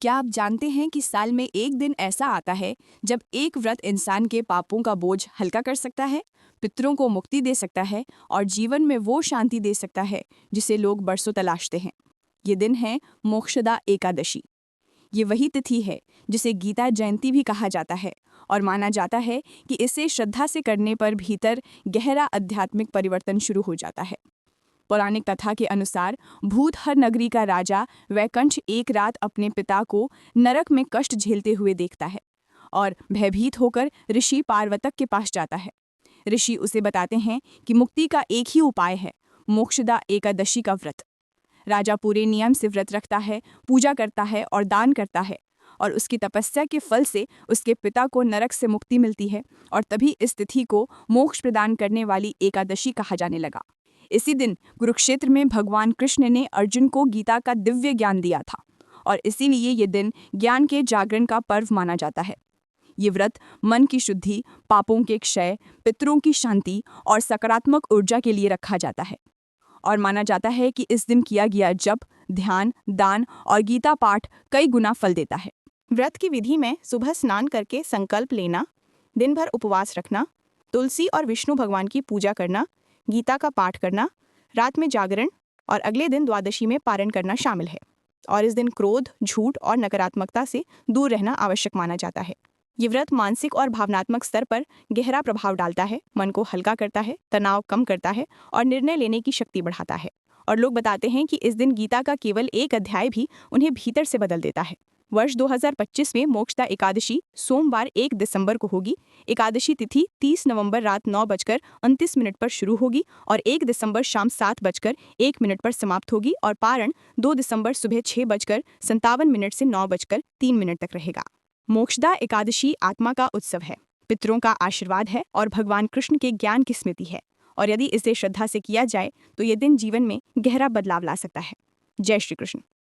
क्या आप जानते हैं कि साल में एक दिन ऐसा आता है जब एक व्रत इंसान के पापों का बोझ हल्का कर सकता है, पितरों को मुक्ति दे सकता है और जीवन में वो शांति दे सकता है जिसे लोग बरसों तलाशते हैं। ये दिन है मोक्षदा एकादशी। ये वही तिथि है जिसे गीता जयंती भी कहा जाता है और माना जाता है कि इसे श्रद्धा से करने पर भीतर गहरा आध्यात्मिक परिवर्तन शुरू हो जाता है। पौराणिक कथा के अनुसार भूतहर नगरी का राजा वैकुंठ एक रात अपने पिता को नरक में कष्ट झेलते हुए देखता है और भयभीत होकर ऋषि पार्वतक के पास जाता है। ऋषि उसे बताते हैं कि मुक्ति का एक ही उपाय है, मोक्षदा एकादशी का व्रत। राजा पूरे नियम से व्रत रखता है, पूजा करता है और दान करता है और उसकी तपस्या के फल से उसके पिता को नरक से मुक्ति मिलती है और तभी इस तिथि को मोक्ष प्रदान करने वाली एकादशी कहा जाने लगा। इसी दिन कुरुक्षेत्र में भगवान कृष्ण ने अर्जुन को गीता का दिव्य ज्ञान दिया था और इसीलिए ये दिन ज्ञान के जागरण का पर्व माना जाता है। ये व्रत मन की शुद्धि, पापों के क्षय, पितरों की शांति और सकारात्मक ऊर्जा के लिए रखा जाता है और माना जाता है कि इस दिन किया गया जप, ध्यान, दान और गीता पाठ कई गुना फल देता है। व्रत की विधि में सुबह स्नान करके संकल्प लेना, दिन भर उपवास रखना, तुलसी और विष्णु भगवान की पूजा करना, गीता का पाठ करना, रात में जागरण और अगले दिन द्वादशी में पारण करना शामिल है। और इस दिन क्रोध, झूठ और नकारात्मकता से दूर रहना आवश्यक माना जाता है। ये व्रत मानसिक और भावनात्मक स्तर पर गहरा प्रभाव डालता है, मन को हल्का करता है, तनाव कम करता है और निर्णय लेने की शक्ति बढ़ाता है। और लोग बताते हैं कि इस दिन गीता का केवल एक अध्याय भी उन्हें भीतर से बदल देता है। वर्ष 2025 में मोक्षदा एकादशी सोमवार 1 दिसंबर को होगी। एकादशी तिथि 30 नवंबर रात 9:29 पर शुरू होगी और 1 दिसंबर शाम 7:01 पर समाप्त होगी और पारण 2 दिसंबर सुबह 6:57 से 9:03 तक रहेगा। मोक्षदा एकादशी आत्मा का उत्सव है, पितरों का आशीर्वाद है और भगवान कृष्ण के ज्ञान की स्मृति है। और यदि इसे श्रद्धा से किया जाए तो ये दिन जीवन में गहरा बदलाव ला सकता है। जय श्री कृष्ण।